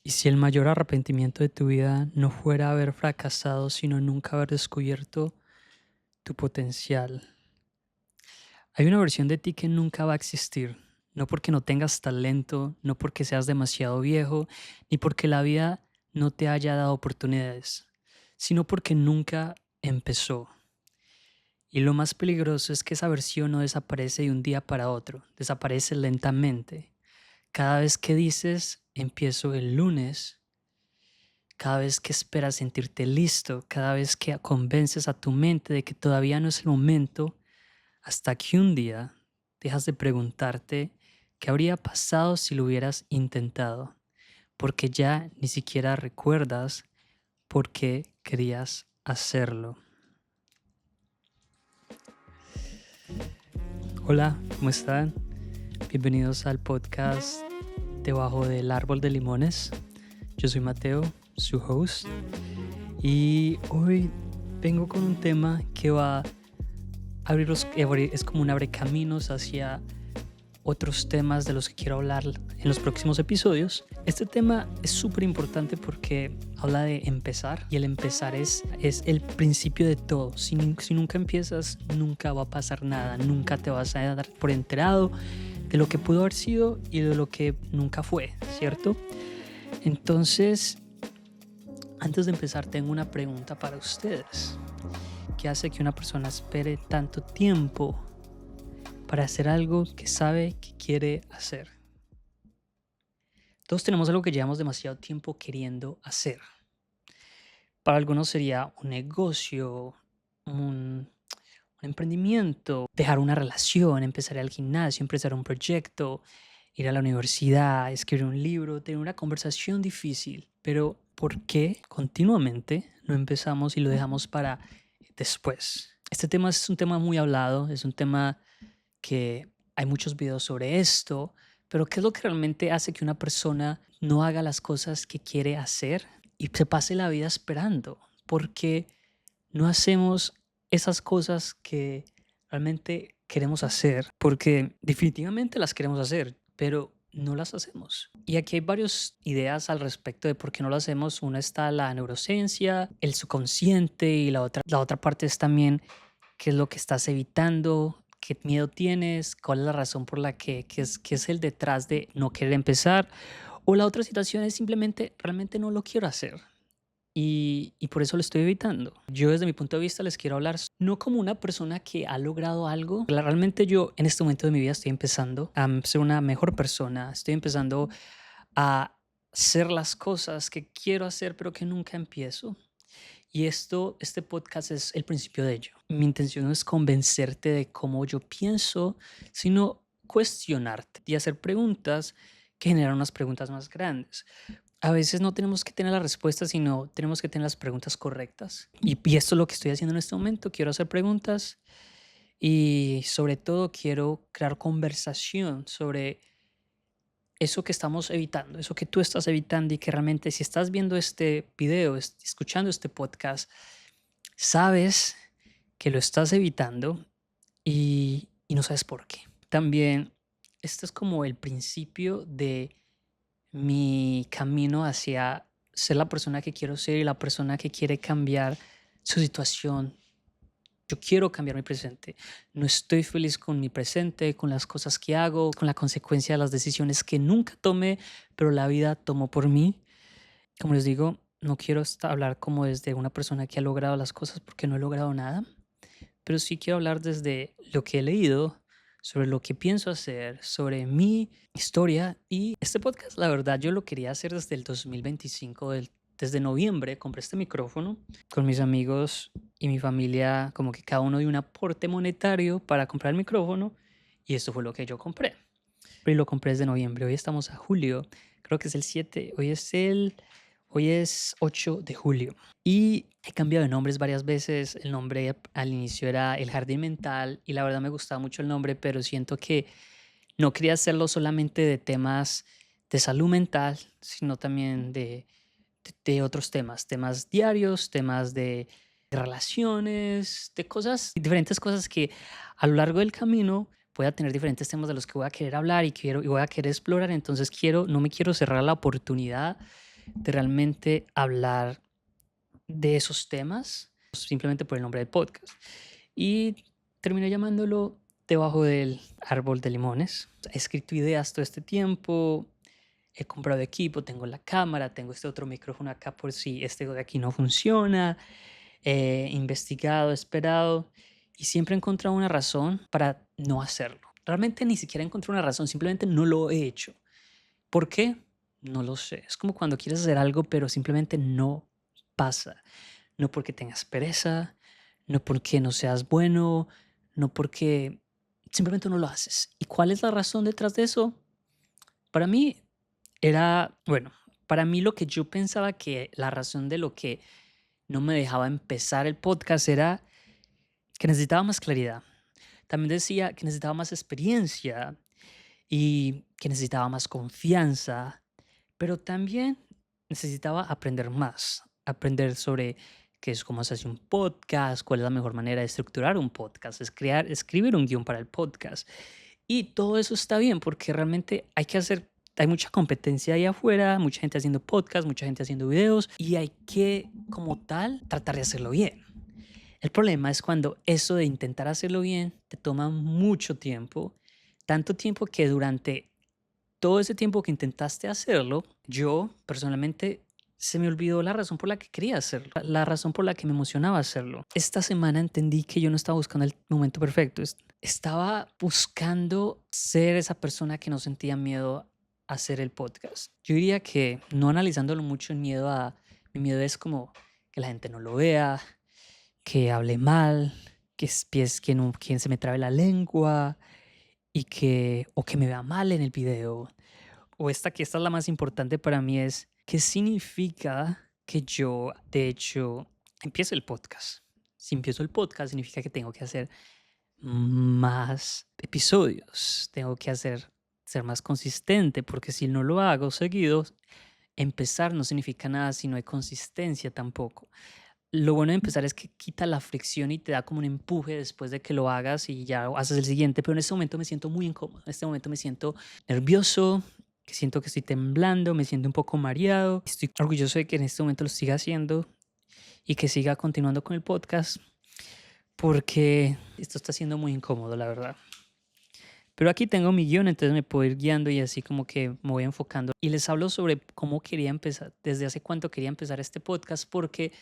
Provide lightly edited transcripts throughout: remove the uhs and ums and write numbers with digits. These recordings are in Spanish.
Y si el mayor arrepentimiento de tu vida no fuera haber fracasado, sino nunca haber descubierto tu potencial. Hay una versión de ti que nunca va a existir, no porque no tengas talento, no porque seas demasiado viejo, ni porque la vida no te haya dado oportunidades, sino porque nunca empezó. Y lo más peligroso es que esa versión no desaparece de un día para otro, desaparece lentamente. Cada vez que dices, empiezo el lunes, cada vez que esperas sentirte listo, cada vez que convences a tu mente de que todavía no es el momento, hasta que un día dejas de preguntarte qué habría pasado si lo hubieras intentado, porque ya ni siquiera recuerdas por qué querías hacerlo. Hola, ¿cómo están? Bienvenidos al podcast Debajo del Árbol de Limones. Yo soy Mateo, su host, y hoy vengo con un tema que va a es como un abrecaminos hacia otros temas de los que quiero hablar en los próximos episodios. Este tema es súper importante porque habla de empezar, y el empezar es el principio de todo. Si nunca empiezas, nunca va a pasar nada, nunca te vas a dar por enterado de lo que pudo haber sido y de lo que nunca fue, ¿cierto? Entonces, antes de empezar, tengo una pregunta para ustedes. ¿Qué hace que una persona espere tanto tiempo para hacer algo que sabe que quiere hacer? Todos tenemos algo que llevamos demasiado tiempo queriendo hacer. Para algunos sería un negocio, un emprendimiento, dejar una relación, empezar al gimnasio, empezar un proyecto, ir a la universidad, escribir un libro, tener una conversación difícil. Pero ¿por qué continuamente no empezamos y lo dejamos para después? Este tema es un tema muy hablado, es un tema que hay muchos videos sobre esto, pero ¿qué es lo que realmente hace que una persona no haga las cosas que quiere hacer y se pase la vida esperando? Porque no hacemos esas cosas que realmente queremos hacer, porque definitivamente las queremos hacer, pero no las hacemos. Y aquí hay varias ideas al respecto de por qué no lo hacemos. Una está la neurociencia, el subconsciente, y la otra parte es también qué es lo que estás evitando, qué miedo tienes, cuál es la razón por la qué es el detrás de no querer empezar. O la otra situación es simplemente realmente no lo quiero hacer. Y por eso lo estoy evitando. Yo desde mi punto de vista les quiero hablar no como una persona que ha logrado algo. Realmente yo en este momento de mi vida estoy empezando a ser una mejor persona. Estoy empezando a hacer las cosas que quiero hacer pero que nunca empiezo. Y este podcast es el principio de ello. Mi intención no es convencerte de cómo yo pienso, sino cuestionarte y hacer preguntas que generan unas preguntas más grandes. A veces no tenemos que tener las respuestas, sino tenemos que tener las preguntas correctas. Y esto es lo que estoy haciendo en este momento. Quiero hacer preguntas y sobre todo quiero crear conversación sobre eso que estamos evitando, eso que tú estás evitando, y que realmente si estás viendo este video, escuchando este podcast, sabes que lo estás evitando y no sabes por qué. También este es como el principio de mi camino hacia ser la persona que quiero ser y la persona que quiere cambiar su situación. Yo quiero cambiar mi presente. No estoy feliz con mi presente, con las cosas que hago, con la consecuencia de las decisiones que nunca tomé, pero la vida tomó por mí. Como les digo, no quiero hablar como desde una persona que ha logrado las cosas, porque no he logrado nada, pero sí quiero hablar desde lo que he leído, sobre lo que pienso hacer, sobre mi historia. Y este podcast, la verdad, yo lo quería hacer desde el 2025, desde noviembre. Compré este micrófono con mis amigos y mi familia, como que cada uno dio un aporte monetario para comprar el micrófono, y esto fue lo que yo compré. Y lo compré desde noviembre. Hoy estamos a julio, creo que es el 7, hoy es 8 de julio. Y he cambiado de nombres varias veces. El nombre al inicio era El Jardín Mental y la verdad me gustaba mucho el nombre, pero siento que no quería hacerlo solamente de temas de salud mental, sino también de otros temas diarios, temas de relaciones, de cosas, diferentes cosas que a lo largo del camino voy a tener diferentes temas de los que voy a querer hablar y voy a querer explorar. Entonces no me quiero cerrar la oportunidad de realmente hablar de esos temas simplemente por el nombre del podcast. Y terminé llamándolo Debajo del árbol de limones. He escrito ideas todo este tiempo, he comprado equipo, tengo la cámara, tengo este otro micrófono acá por si este de aquí no funciona, he investigado, esperado y siempre he encontrado una razón para no hacerlo. Realmente ni siquiera encontré una razón, simplemente no lo he hecho. ¿Por qué? No lo sé. Es como cuando quieres hacer algo, pero simplemente no pasa. No porque tengas pereza, no porque no seas bueno, no porque simplemente no lo haces. ¿Y cuál es la razón detrás de eso? Para mí bueno, para mí lo que yo pensaba que la razón de lo que no me dejaba empezar el podcast era que necesitaba más claridad. También decía que necesitaba más experiencia y que necesitaba más confianza, pero también necesitaba aprender más, aprender sobre qué es cómo se hace un podcast, cuál es la mejor manera de estructurar un podcast, escribir un guión para el podcast. Y todo eso está bien porque realmente hay mucha competencia ahí afuera, mucha gente haciendo podcast, mucha gente haciendo videos y hay que, como tal, tratar de hacerlo bien. El problema es cuando eso de intentar hacerlo bien te toma mucho tiempo, tanto tiempo que durante todo ese tiempo que intentaste hacerlo, yo personalmente se me olvidó la razón por la que quería hacerlo, la razón por la que me emocionaba hacerlo. Esta semana entendí que yo no estaba buscando el momento perfecto, estaba buscando ser esa persona que no sentía miedo a hacer el podcast. Yo diría que no analizándolo mucho, mi miedo es como que la gente no lo vea, que hable mal, que se me trabe la lengua o que me vea mal en el video. O esta es la más importante para mí es, ¿qué significa que yo, de hecho, empiece el podcast? Si empiezo el podcast significa que tengo que hacer más episodios, tengo que ser más consistente, porque si no lo hago seguido, empezar no significa nada si no hay consistencia tampoco. Lo bueno de empezar es que quita la fricción y te da como un empuje después de que lo hagas y ya haces el siguiente, pero en este momento me siento muy incómodo, en este momento me siento nervioso, que siento que estoy temblando, me siento un poco mareado, estoy orgulloso de que en este momento lo siga haciendo y que siga continuando con el podcast porque esto está siendo muy incómodo, la verdad. Pero aquí tengo mi guión, entonces me puedo ir guiando y así como que me voy enfocando. Y les hablo sobre cómo quería empezar, desde hace cuánto quería empezar este podcast, porque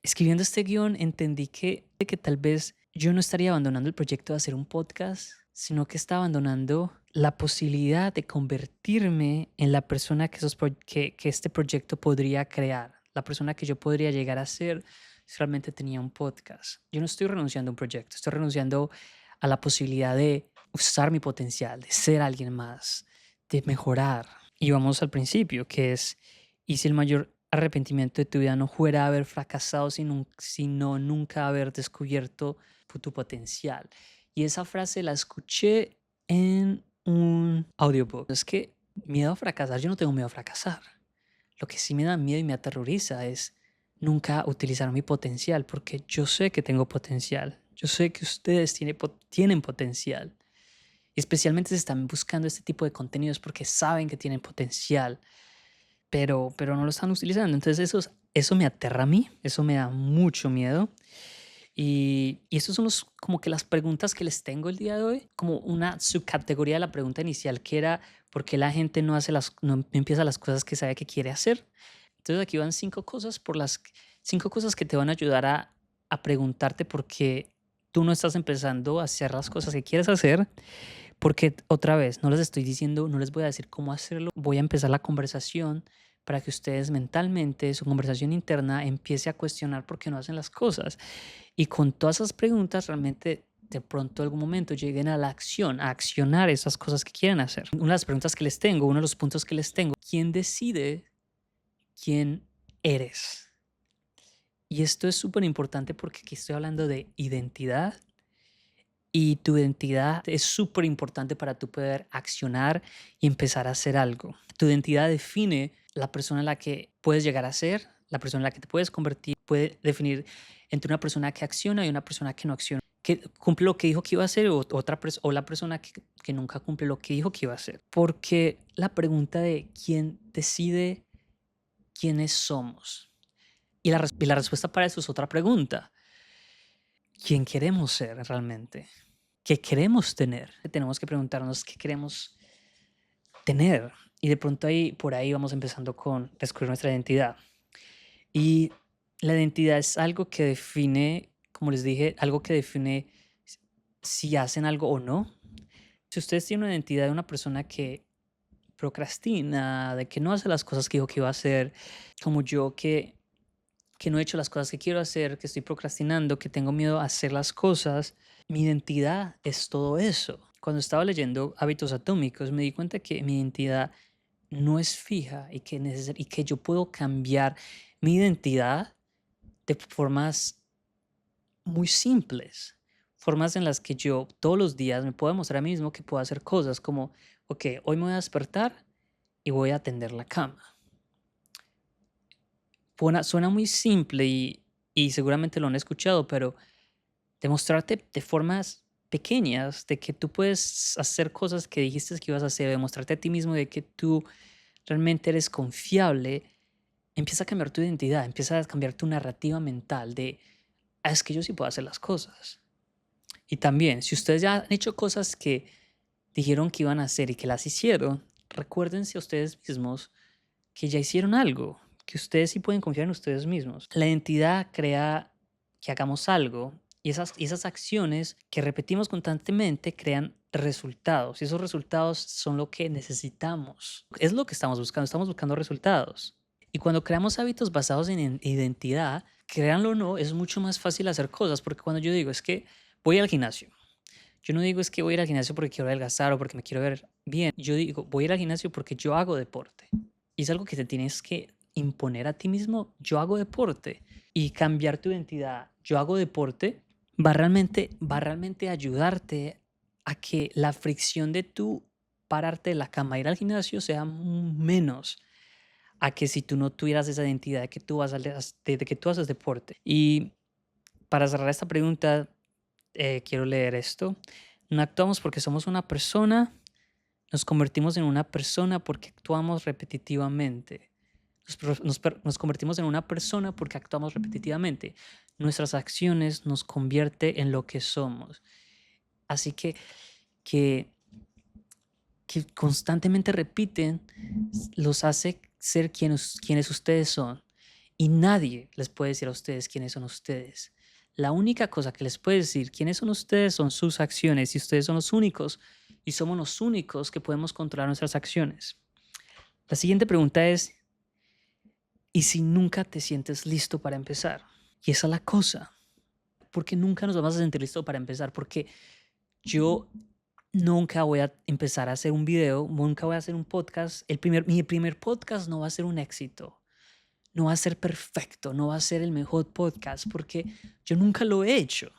escribiendo este guión entendí que tal vez yo no estaría abandonando el proyecto de hacer un podcast, sino que estaba abandonando la posibilidad de convertirme en la persona que este proyecto podría crear, la persona que yo podría llegar a ser si realmente tenía un podcast. Yo no estoy renunciando a un proyecto, estoy renunciando a la posibilidad de usar mi potencial, de ser alguien más, de mejorar. Y vamos al principio, que es, ¿y si el mayor arrepentimiento de tu vida no fuera haber fracasado, sino nunca haber descubierto tu potencial? Y esa frase la escuché en un audiobook. Es que miedo a fracasar, yo no tengo miedo a fracasar. Lo que sí me da miedo y me aterroriza es nunca utilizar mi potencial, porque yo sé que tengo potencial. Yo sé que ustedes tienen potencial. Y especialmente si están buscando este tipo de contenidos porque saben que tienen potencial, pero no lo están utilizando. Entonces eso me aterra a mí, eso me da mucho miedo. Y estos son como que las preguntas que les tengo el día de hoy, como una subcategoría de la pregunta inicial que era ¿por qué la gente no empieza las cosas que sabe que quiere hacer? Entonces aquí van 5 cosas que te van a ayudar a preguntarte por qué tú no estás empezando a hacer las cosas que quieres hacer. Porque otra vez, no les estoy diciendo, no les voy a decir cómo hacerlo, voy a empezar la conversación para que ustedes mentalmente, su conversación interna, empiece a cuestionar por qué no hacen las cosas. Y con todas esas preguntas realmente de pronto en algún momento lleguen a la acción, a accionar esas cosas que quieren hacer. Una de las preguntas que les tengo, uno de los puntos que les tengo, ¿quién decide quién eres? Y esto es súper importante porque aquí estoy hablando de identidad y tu identidad es súper importante para tú poder accionar y empezar a hacer algo. Tu identidad define la persona en la que puedes llegar a ser, la persona en la que te puedes convertir, puede definir entre una persona que acciona y una persona que no acciona, que cumple lo que dijo que iba a hacer o la persona que nunca cumple lo que dijo que iba a hacer. Porque la pregunta de quién decide quiénes somos. Y la respuesta para eso es otra pregunta. ¿Quién queremos ser realmente? ¿Qué queremos tener? Tenemos que preguntarnos qué queremos tener. Y de pronto por ahí vamos empezando con descubrir nuestra identidad. Y la identidad es algo que define, como les dije, algo que define si hacen algo o no. Si ustedes tienen una identidad de una persona que procrastina, de que no hace las cosas que dijo que iba a hacer, como yo que no he hecho las cosas que quiero hacer, que estoy procrastinando, que tengo miedo a hacer las cosas, mi identidad es todo eso. Cuando estaba leyendo Hábitos Atómicos me di cuenta que mi identidad no es fija y que yo puedo cambiar mi identidad de formas muy simples, formas en las que yo todos los días me puedo demostrar a mí mismo que puedo hacer cosas como, ok, hoy me voy a despertar y voy a tender la cama. Suena muy simple y seguramente lo han escuchado, pero demostrarte de formas pequeñas de que tú puedes hacer cosas que dijiste que ibas a hacer, demostrarte a ti mismo de que tú realmente eres confiable, empieza a cambiar tu identidad, empieza a cambiar tu narrativa mental de, "Ah, es que yo sí puedo hacer las cosas". Y también, si ustedes ya han hecho cosas que dijeron que iban a hacer y que las hicieron, recuérdense a ustedes mismos que ya hicieron algo, que ustedes sí pueden confiar en ustedes mismos. La identidad crea que hagamos algo y esas acciones que repetimos constantemente crean resultados y esos resultados son lo que necesitamos. Es lo que estamos buscando resultados. Y cuando creamos hábitos basados en identidad, créanlo o no, es mucho más fácil hacer cosas porque cuando yo digo es que voy al gimnasio, yo no digo es que voy a ir al gimnasio porque quiero adelgazar o porque me quiero ver bien. Yo digo, voy a ir al gimnasio porque yo hago deporte. Y es algo que te tienes que imponer a ti mismo. Yo hago deporte. Y cambiar tu identidad, yo hago deporte, va realmente a ayudarte a que la fricción de tú pararte de la cama, ir al gimnasio sea menos a que si tú no tuvieras esa identidad de que tú, de que tú haces deporte. Y para cerrar esta pregunta, quiero leer esto. No actuamos porque somos una persona, nos convertimos en una persona porque actuamos repetitivamente. Nos convertimos en una persona porque actuamos repetitivamente. Nuestras acciones nos convierte en lo que somos. Así que, que constantemente repiten los hace ser quienes ustedes son. Y nadie les puede decir a ustedes quiénes son ustedes. La única cosa que les puede decir quiénes son ustedes son sus acciones y ustedes son los únicos y somos los únicos que podemos controlar nuestras acciones. La siguiente pregunta es, ¿y si nunca te sientes listo para empezar? Y esa es la cosa. Porque nunca nos vamos a sentir listos para empezar. Porque yo nunca voy a empezar a hacer un video, nunca voy a hacer un podcast. Mi primer podcast no va a ser un éxito. No va a ser perfecto, no va a ser el mejor podcast porque yo nunca lo he hecho.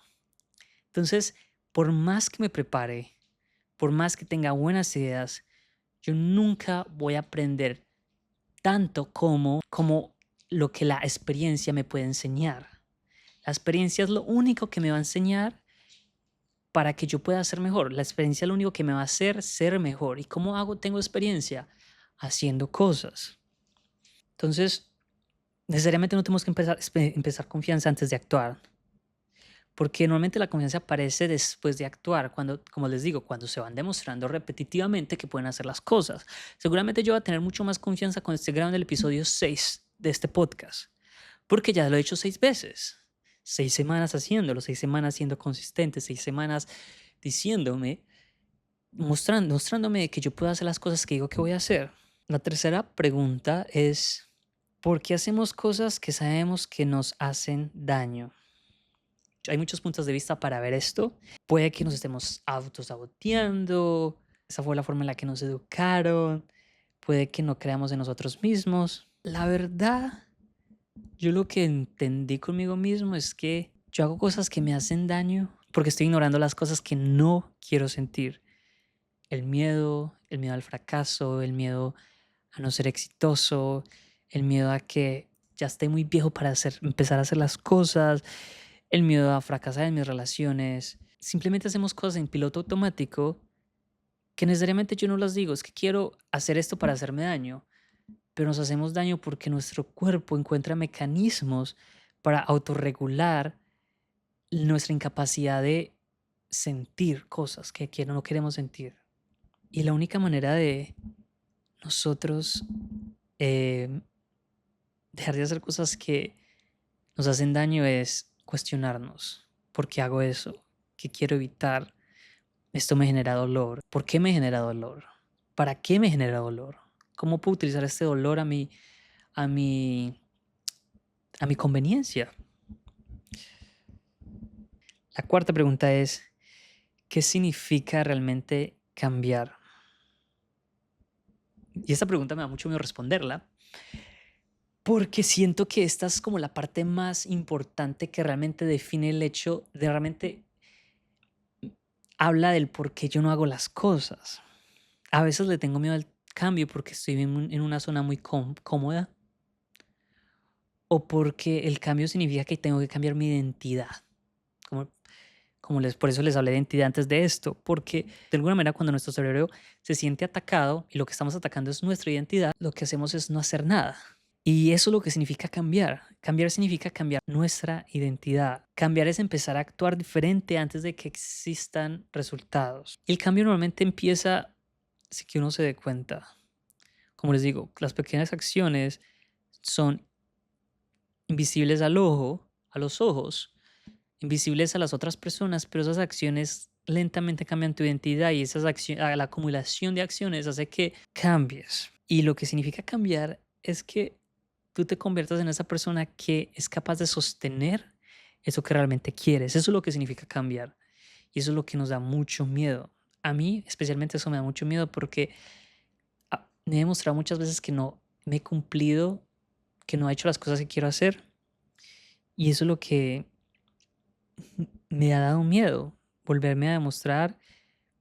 Entonces, por más que me prepare, por más que tenga buenas ideas, yo nunca voy a aprender tanto como lo que la experiencia me puede enseñar. La experiencia es lo único que me va a enseñar para que yo pueda ser mejor. La experiencia es lo único que me va a hacer ser mejor. ¿Y cómo tengo experiencia? Haciendo cosas. Entonces, necesariamente no tenemos que empezar confianza antes de actuar. Porque normalmente la confianza aparece después de actuar, cuando, como les digo, cuando se van demostrando repetitivamente que pueden hacer las cosas. Seguramente yo voy a tener mucho más confianza cuando esté grabando el episodio 6 de este podcast, porque ya lo he hecho 6 veces. 6 semanas haciéndolo, 6 semanas siendo consistente, 6 semanas diciéndome, mostrándome que yo puedo hacer las cosas que digo que voy a hacer. La tercera pregunta es, ¿por qué hacemos cosas que sabemos que nos hacen daño? Hay muchos puntos de vista para ver esto. Puede que nos estemos autosaboteando, esa fue la forma en la que nos educaron, puede que no creamos en nosotros mismos. La verdad, yo lo que entendí conmigo mismo es que yo hago cosas que me hacen daño porque estoy ignorando las cosas que no quiero sentir. El miedo al fracaso, el miedo a no ser exitoso, el miedo a que ya esté muy viejo para empezar a hacer las cosas, el miedo a fracasar en mis relaciones. Simplemente hacemos cosas en piloto automático que necesariamente yo no las digo. Es que quiero hacer esto para hacerme daño. pero nos hacemos daño porque nuestro cuerpo encuentra mecanismos para autorregular nuestra incapacidad de sentir cosas que no queremos sentir. Y la única manera de nosotros eh, dejar de hacer cosas que nos hacen daño es cuestionarnos. ¿Por qué hago eso? ¿Qué quiero evitar? Esto me genera dolor. ¿Por qué me genera dolor? ¿Para qué me genera dolor? ¿Cómo puedo utilizar este dolor a mi, a mi conveniencia? La cuarta pregunta es, ¿qué significa realmente cambiar? Y esta pregunta me da mucho miedo responderla, porque siento que esta es como la parte más importante que realmente define el hecho de realmente habla del por qué yo no hago las cosas. A veces le tengo miedo al cambio porque estoy en una zona muy cómoda o porque el cambio significa que tengo que cambiar mi identidad. Como, por eso les hablé de identidad antes de esto, porque de alguna manera cuando nuestro cerebro se siente atacado y lo que estamos atacando es nuestra identidad, lo que hacemos es no hacer nada. Y eso es lo que significa cambiar. Cambiar significa cambiar nuestra identidad. Cambiar es empezar a actuar diferente antes de que existan resultados. El cambio normalmente empieza sin que uno se dé cuenta. Como les digo, las pequeñas acciones son invisibles al ojo, a los ojos, invisibles a las otras personas, pero esas acciones lentamente cambian tu identidad y la acumulación de acciones hace que cambies. Y lo que significa cambiar es que tú te conviertas en esa persona que es capaz de sostener eso que realmente quieres. Eso es lo que significa cambiar. Y eso es lo que nos da mucho miedo. A mí, especialmente, eso me da mucho miedo porque me he demostrado muchas veces que no me he cumplido, que no he hecho las cosas que quiero hacer. Y eso es lo que me ha dado miedo, volverme a demostrar,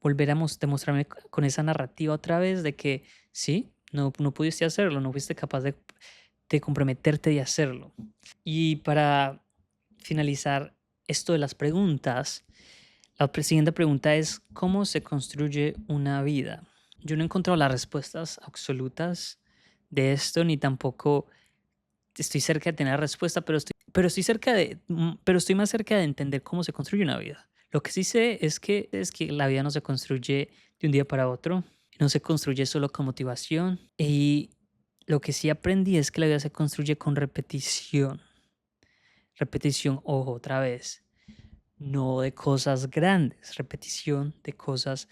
demostrarme con esa narrativa otra vez de que sí, no pudiste hacerlo, no fuiste capaz de comprometerte de hacerlo. Y para finalizar esto de las preguntas, la siguiente pregunta es, ¿cómo se construye una vida? Yo no he encontrado las respuestas absolutas de esto, ni tampoco estoy cerca de tener la respuesta, pero estoy más cerca de entender cómo se construye una vida. Lo que sí sé es que la vida no se construye de un día para otro, no se construye solo con motivación. Y lo que sí aprendí es que la vida se construye con repetición. Repetición, ojo, otra vez, no de cosas grandes, repetición de cosas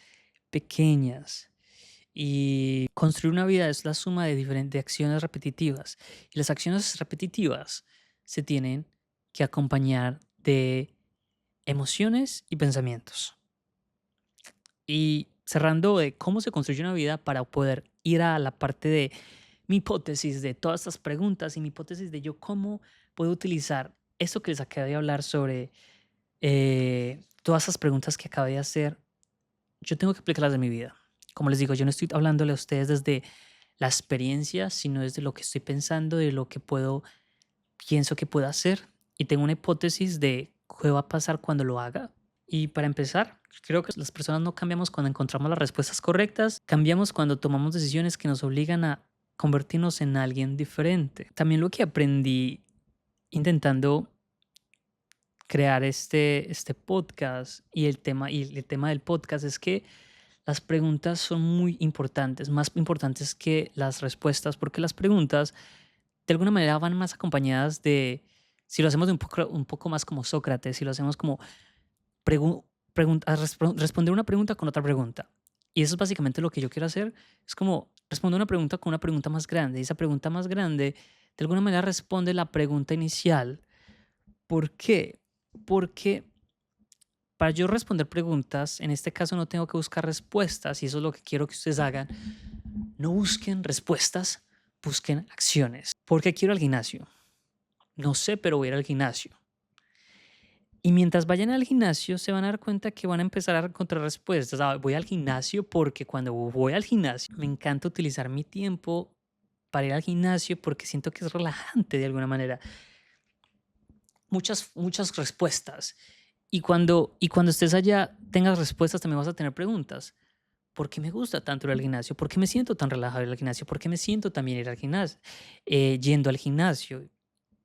pequeñas. Y construir una vida es la suma de diferentes acciones repetitivas. Y las acciones repetitivas se tienen que acompañar de emociones y pensamientos. Y cerrando de cómo se construye una vida para poder ir a la parte de mi hipótesis de todas estas preguntas y mi hipótesis de yo cómo puedo utilizar esto que les acabé de hablar sobre todas esas preguntas que acabé de hacer, yo tengo que aplicarlas de mi vida. Como les digo, yo no estoy hablándole a ustedes desde la experiencia, sino desde lo que estoy pensando, de lo que pienso que puedo hacer. Y tengo una hipótesis de qué va a pasar cuando lo haga. Y para empezar, creo que las personas no cambiamos cuando encontramos las respuestas correctas, cambiamos cuando tomamos decisiones que nos obligan a convertirnos en alguien diferente. También lo que aprendí intentando crear este podcast y el tema del podcast es que las preguntas son muy importantes, más importantes que las respuestas, porque las preguntas de alguna manera van más acompañadas de, si lo hacemos de un poco más como Sócrates, si lo hacemos como responder una pregunta con otra pregunta. Y eso es básicamente lo que yo quiero hacer, es como responder una pregunta con una pregunta más grande. Y esa pregunta más grande de alguna manera responde la pregunta inicial. ¿Por qué? Porque para yo responder preguntas, en este caso no tengo que buscar respuestas y eso es lo que quiero que ustedes hagan. No busquen respuestas, busquen acciones. ¿Por qué quiero ir al gimnasio? No sé, pero voy a ir al gimnasio. Y mientras vayan al gimnasio se van a dar cuenta que van a empezar a encontrar respuestas. Voy al gimnasio porque cuando voy al gimnasio me encanta utilizar mi tiempo para ir al gimnasio porque siento que es relajante de alguna manera. Muchas respuestas. Y cuando estés allá, tengas respuestas, también vas a tener preguntas. ¿por qué me gusta tanto ir al gimnasio? ¿Por qué me siento tan relajado ir al gimnasio? ¿Por qué me siento también ir al gimnasio, yendo al gimnasio?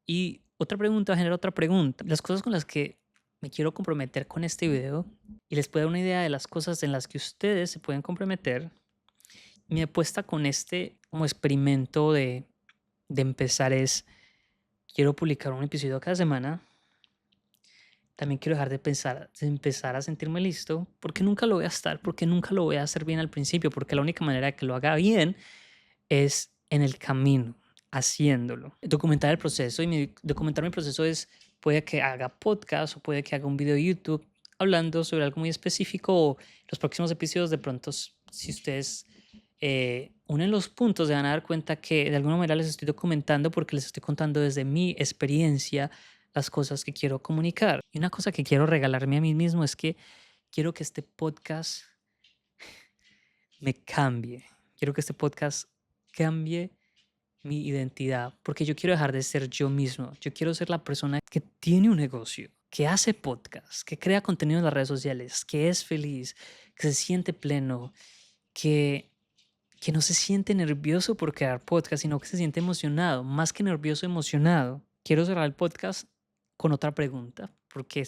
Y otra pregunta genera otra pregunta. Las cosas con las que me quiero comprometer con este video y les puedo dar una idea de las cosas en las que ustedes se pueden comprometer. Mi apuesta con este como experimento de empezar es, quiero publicar un episodio cada semana. También quiero dejar de pensar, de empezar a sentirme listo, porque nunca lo voy a estar, porque nunca lo voy a hacer bien al principio, porque la única manera de que lo haga bien es en el camino, haciéndolo. Documentar el proceso, y documentar mi proceso es, puede que haga podcast o puede que haga un video de YouTube hablando sobre algo muy específico, o los próximos episodios de pronto, si ustedes unen los puntos, se van a dar cuenta que de alguna manera les estoy documentando porque les estoy contando desde mi experiencia las cosas que quiero comunicar. Y una cosa que quiero regalarme a mí mismo es que quiero que este podcast me cambie. Quiero que este podcast cambie mi identidad, porque yo quiero dejar de ser yo mismo. Yo quiero ser la persona que tiene un negocio, que hace podcast, que crea contenido en las redes sociales, que es feliz, que se siente pleno, que no se siente nervioso por crear podcast, sino que se siente emocionado, más que nervioso, emocionado. Quiero cerrar el podcast con otra pregunta, porque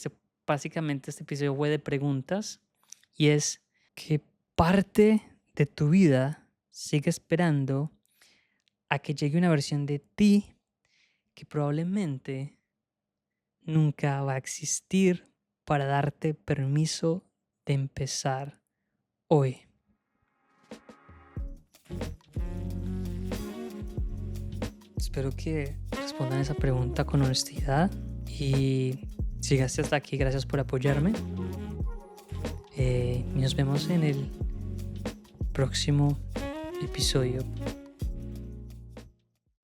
básicamente este episodio fue de preguntas, y es, ¿qué parte de tu vida sigue esperando a que llegue una versión de ti que probablemente nunca va a existir para darte permiso de empezar hoy? Espero que respondan esa pregunta con honestidad, y si llegaste hasta aquí, gracias por apoyarme. Y nos vemos en el próximo episodio.